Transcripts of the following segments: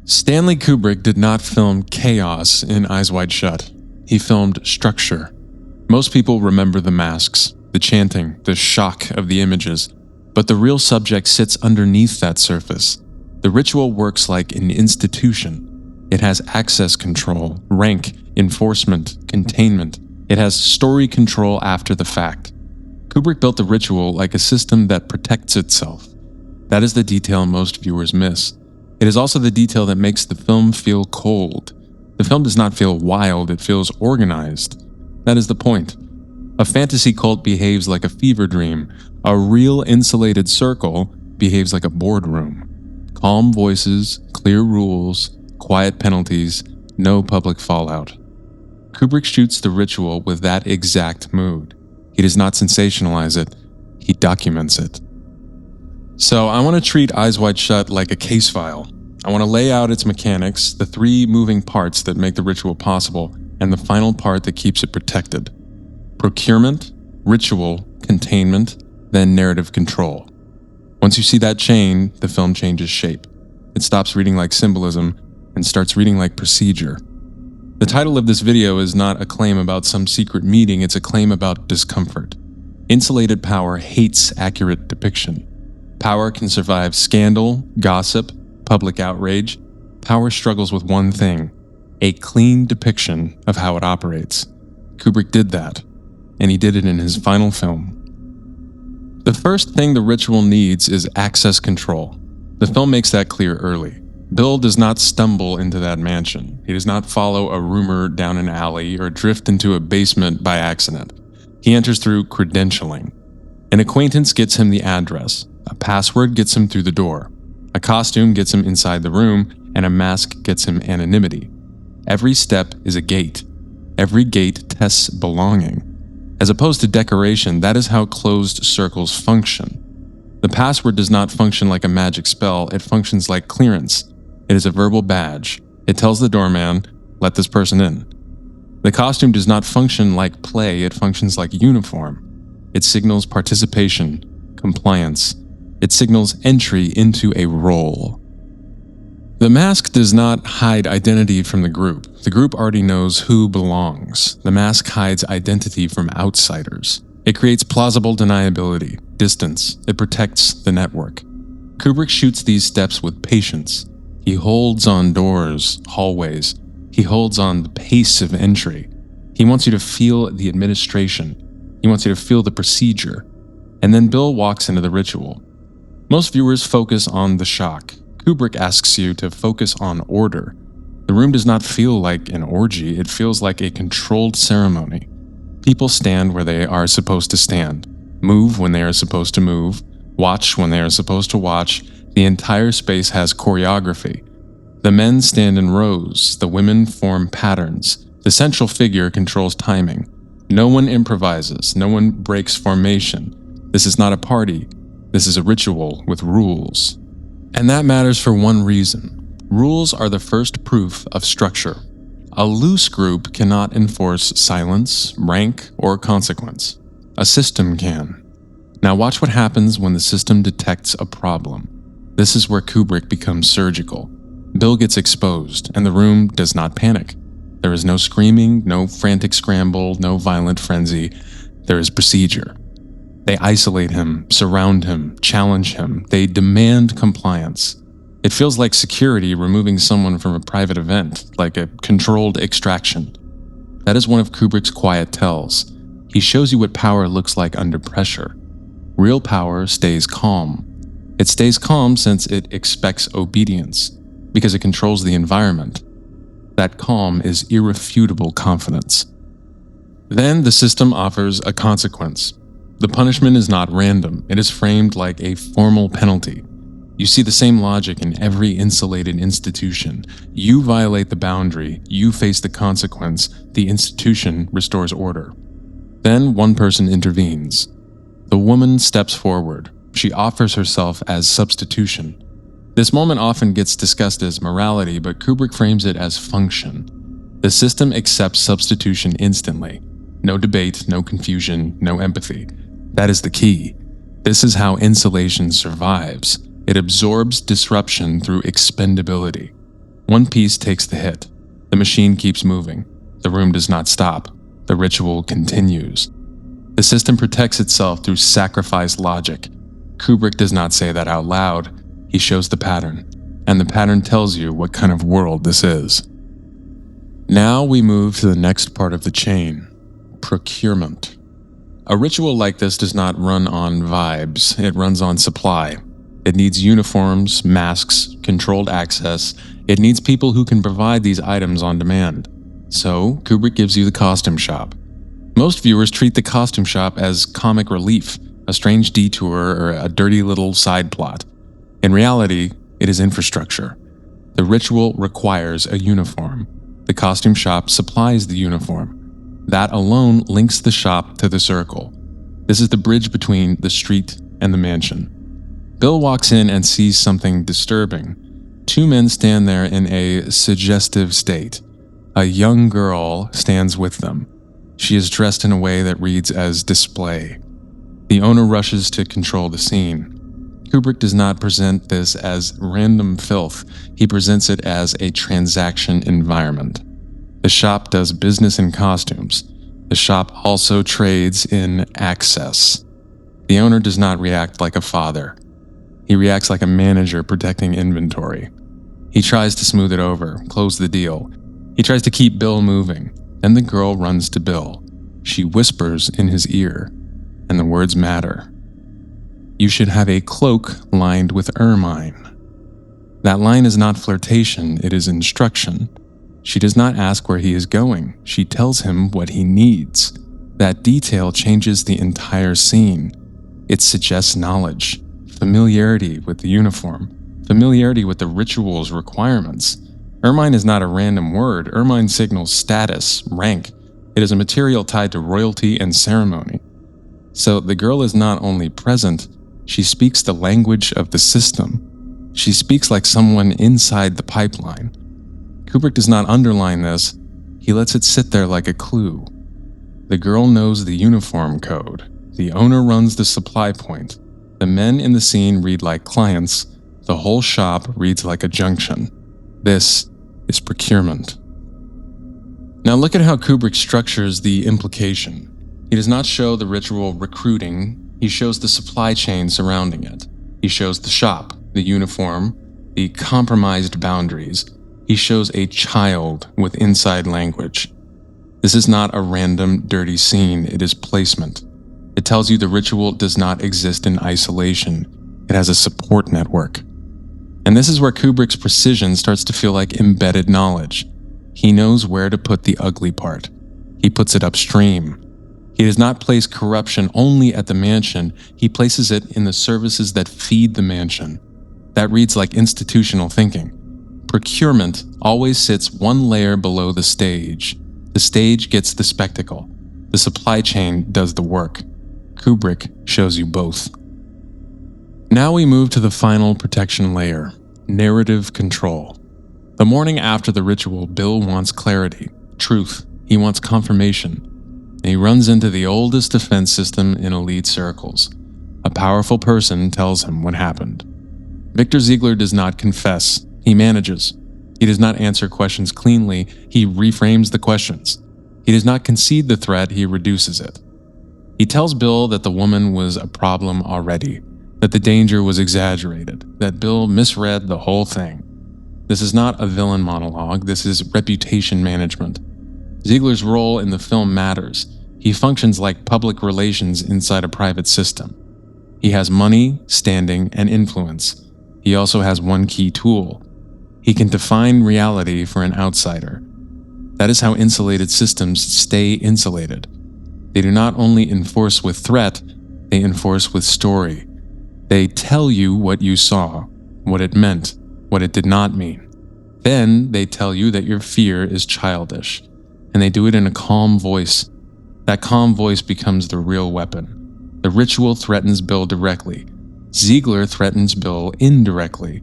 Stanley Kubrick did not film chaos in Eyes Wide Shut. He filmed structure. Most people remember the masks, the chanting, the shock of the images, but the real subject sits underneath that surface. The ritual works like an institution. It has access control, rank, enforcement, containment. It has story control after the fact. Kubrick built the ritual like a system that protects itself. That is the detail most viewers miss. It is also the detail that makes the film feel cold. The film does not feel wild, it feels organized. That is the point. A fantasy cult behaves like a fever dream. A real insulated circle behaves like a boardroom. Calm voices, clear rules, quiet penalties, no public fallout. Kubrick shoots the ritual with that exact mood. He does not sensationalize it, he documents it. So I want to treat Eyes Wide Shut like a case file. I want to lay out its mechanics, the three moving parts that make the ritual possible, and the final part that keeps it protected. Procurement, ritual, containment, then narrative control. Once you see that chain, the film changes shape. It stops reading like symbolism and starts reading like procedure. The title of this video is not a claim about some secret meeting, it's a claim about discomfort. Insulated power hates accurate depiction. Power can survive scandal, gossip, public outrage. Power struggles with one thing: a clean depiction of how it operates. Kubrick did that, and he did it in his final film. The first thing the ritual needs is access control. The film makes that clear early. Bill does not stumble into that mansion. He does not follow a rumor down an alley or drift into a basement by accident. He enters through credentialing. An acquaintance gets him the address. A password gets him through the door. A costume gets him inside the room, and a mask gets him anonymity. Every step is a gate. Every gate tests belonging. As opposed to decoration, that is how closed circles function. The password does not function like a magic spell, it functions like clearance. It is a verbal badge. It tells the doorman, let this person in. The costume does not function like play, it functions like uniform. It signals participation, compliance. It signals entry into a role. The mask does not hide identity from the group. The group already knows who belongs. The mask hides identity from outsiders. It creates plausible deniability, distance. It protects the network. Kubrick shoots these steps with patience. He holds on doors, hallways. He holds on the pace of entry. He wants you to feel the administration. He wants you to feel the procedure. And then Bill walks into the ritual. Most viewers focus on the shock. Kubrick asks you to focus on order. The room does not feel like an orgy, it feels like a controlled ceremony. People stand where they are supposed to stand, move when they are supposed to move, watch when they are supposed to watch. The entire space has choreography. The men stand in rows, the women form patterns. The central figure controls timing. No one improvises, no one breaks formation. This is not a party. This is a ritual with rules. And that matters for one reason. Rules are the first proof of structure. A loose group cannot enforce silence, rank, or consequence. A system can. Now watch what happens when the system detects a problem. This is where Kubrick becomes surgical. Bill gets exposed, and the room does not panic. There is no screaming, no frantic scramble, no violent frenzy. There is procedure. They isolate him, surround him, challenge him. They demand compliance. It feels like security removing someone from a private event, like a controlled extraction. That is one of Kubrick's quiet tells. He shows you what power looks like under pressure. Real power stays calm. It stays calm since it expects obedience, because it controls the environment. That calm is irrefutable confidence. Then the system offers a consequence. The punishment is not random, it is framed like a formal penalty. You see the same logic in every insulated institution. You violate the boundary, you face the consequence, the institution restores order. Then one person intervenes. The woman steps forward. She offers herself as substitution. This moment often gets discussed as morality, but Kubrick frames it as function. The system accepts substitution instantly. No debate, no confusion, no empathy. That is the key. This is how insulation survives. It absorbs disruption through expendability. One piece takes the hit. The machine keeps moving. The room does not stop. The ritual continues. The system protects itself through sacrifice logic. Kubrick does not say that out loud. He shows the pattern, and the pattern tells you what kind of world this is. Now we move to the next part of the chain, procurement. A ritual like this does not run on vibes, it runs on supply. It needs uniforms, masks, controlled access. It needs people who can provide these items on demand. So, Kubrick gives you the costume shop. Most viewers treat the costume shop as comic relief, a strange detour, or a dirty little side plot. In reality, it is infrastructure. The ritual requires a uniform. The costume shop supplies the uniform. That alone links the shop to the circle. This is the bridge between the street and the mansion. Bill walks in and sees something disturbing. Two men stand there in a suggestive state. A young girl stands with them. She is dressed in a way that reads as display. The owner rushes to control the scene. Kubrick does not present this as random filth. He presents it as a transaction environment. The shop does business in costumes. The shop also trades in access. The owner does not react like a father. He reacts like a manager protecting inventory. He tries to smooth it over, close the deal. He tries to keep Bill moving. Then the girl runs to Bill. She whispers in his ear, and the words matter. You should have a cloak lined with ermine. That line is not flirtation, it is instruction. She does not ask where he is going. She tells him what he needs. That detail changes the entire scene. It suggests knowledge, familiarity with the uniform, familiarity with the ritual's requirements. Ermine is not a random word. Ermine signals status, rank. It is a material tied to royalty and ceremony. So the girl is not only present, she speaks the language of the system. She speaks like someone inside the pipeline. Kubrick does not underline this. He lets it sit there like a clue. The girl knows the uniform code. The owner runs the supply point. The men in the scene read like clients. The whole shop reads like a junction. This is procurement. Now look at how Kubrick structures the implication. He does not show the ritual recruiting. He shows the supply chain surrounding it. He shows the shop, the uniform, the compromised boundaries. He shows a child with inside language. This is not a random, dirty scene, it is placement. It tells you the ritual does not exist in isolation. It has a support network. And this is where Kubrick's precision starts to feel like embedded knowledge. He knows where to put the ugly part. He puts it upstream. He does not place corruption only at the mansion, he places it in the services that feed the mansion. That reads like institutional thinking. Procurement always sits one layer below the stage. The stage gets the spectacle. The supply chain does the work. Kubrick shows you both. Now we move to the final protection layer, narrative control. The morning after the ritual, Bill wants clarity, truth. He wants confirmation. And he runs into the oldest defense system in elite circles. A powerful person tells him what happened. Victor Ziegler does not confess. He manages. He does not answer questions cleanly. He reframes the questions. He does not concede the threat. He reduces it. He tells Bill that the woman was a problem already, that the danger was exaggerated, that Bill misread the whole thing. This is not a villain monologue. This is reputation management. Ziegler's role in the film matters. He functions like public relations inside a private system. He has money, standing, and influence. He also has one key tool. He can define reality for an outsider. That is how insulated systems stay insulated. They do not only enforce with threat, they enforce with story. They tell you what you saw, what it meant, what it did not mean. Then they tell you that your fear is childish, and they do it in a calm voice. That calm voice becomes the real weapon. The ritual threatens Bill directly. Ziegler threatens Bill indirectly.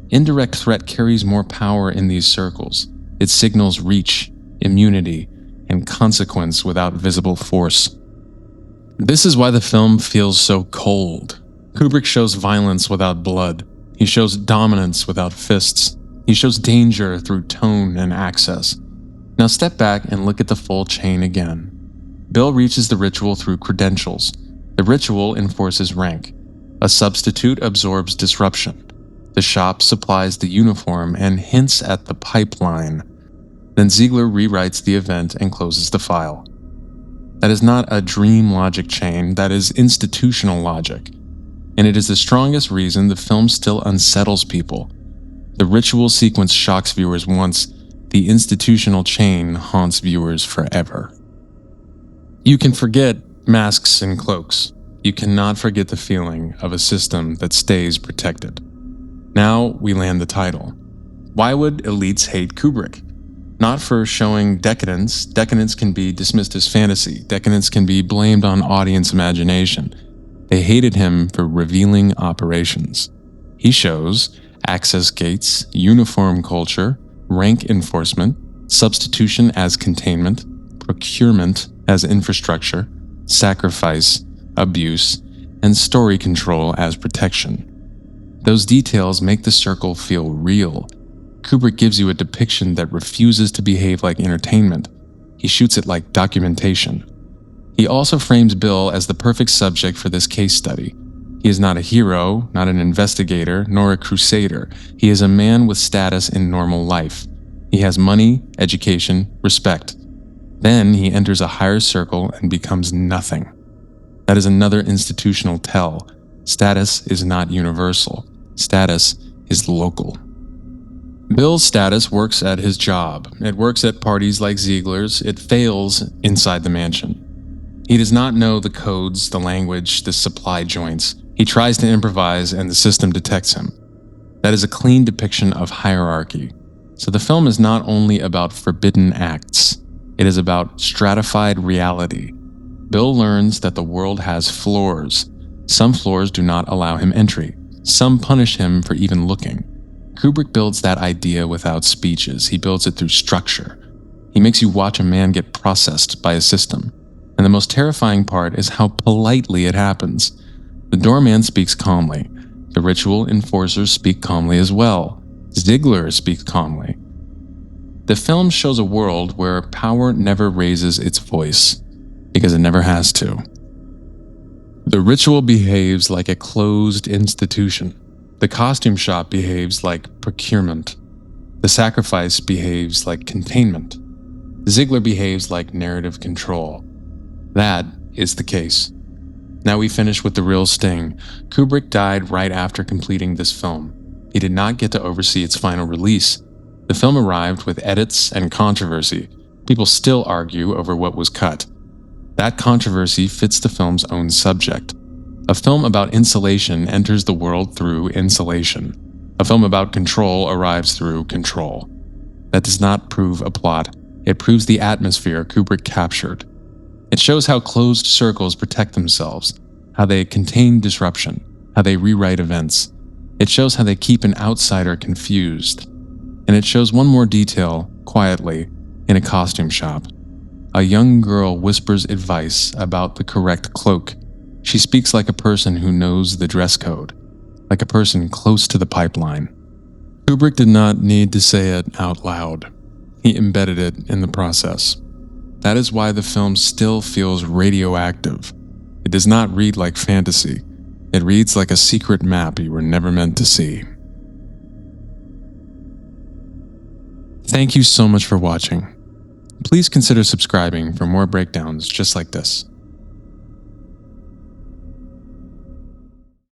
Indirect threat carries more power in these circles. It signals reach, immunity, and consequence without visible force. This is why the film feels so cold. Kubrick shows violence without blood. He shows dominance without fists. He shows danger through tone and access. Now step back and look at the full chain again. Bill reaches the ritual through credentials. The ritual enforces rank. A substitute absorbs disruption. The shop supplies the uniform and hints at the pipeline. Then Ziegler rewrites the event and closes the file. That is not a dream logic chain, that is institutional logic. And it is the strongest reason the film still unsettles people. The ritual sequence shocks viewers once, the institutional chain haunts viewers forever. You can forget masks and cloaks. You cannot forget the feeling of a system that stays protected. Now we land the title. Why would elites hate Kubrick? Not for showing decadence. Decadence can be dismissed as fantasy. Decadence can be blamed on audience imagination. They hated him for revealing operations. He shows access gates, uniform culture, rank enforcement, substitution as containment, procurement as infrastructure, sacrifice, abuse, and story control as protection. Those details make the circle feel real. Kubrick gives you a depiction that refuses to behave like entertainment. He shoots it like documentation. He also frames Bill as the perfect subject for this case study. He is not a hero, not an investigator, nor a crusader. He is a man with status in normal life. He has money, education, respect. Then he enters a higher circle and becomes nothing. That is another institutional tell. Status is not universal. Status is local. Bill's status works at his job. It works at parties like Ziegler's. It fails inside the mansion. He does not know the codes, the language, the supply joints. He tries to improvise and the system detects him. That is a clean depiction of hierarchy. So the film is not only about forbidden acts, it is about stratified reality. Bill learns that the world has floors. Some floors do not allow him entry. Some punish him for even looking. Kubrick builds that idea without speeches. He builds it through structure. He makes you watch a man get processed by a system. And the most terrifying part is how politely it happens. The doorman speaks calmly. The ritual enforcers speak calmly as well. Ziegler speaks calmly. The film shows a world where power never raises its voice, because it never has to. The ritual behaves like a closed institution. The costume shop behaves like procurement. The sacrifice behaves like containment. Ziegler behaves like narrative control. That is the case. Now we finish with the real sting. Kubrick died right after completing this film. He did not get to oversee its final release. The film arrived with edits and controversy. People still argue over what was cut. That controversy fits the film's own subject. A film about insulation enters the world through insulation. A film about control arrives through control. That does not prove a plot. It proves the atmosphere Kubrick captured. It shows how closed circles protect themselves, how they contain disruption, how they rewrite events. It shows how they keep an outsider confused. And it shows one more detail, quietly, in a costume shop. A young girl whispers advice about the correct cloak. She speaks like a person who knows the dress code, like a person close to the pipeline. Kubrick did not need to say it out loud. He embedded it in the process. That is why the film still feels radioactive. It does not read like fantasy. It reads like a secret map you were never meant to see. Thank you so much for watching. Please consider subscribing for more breakdowns just like this.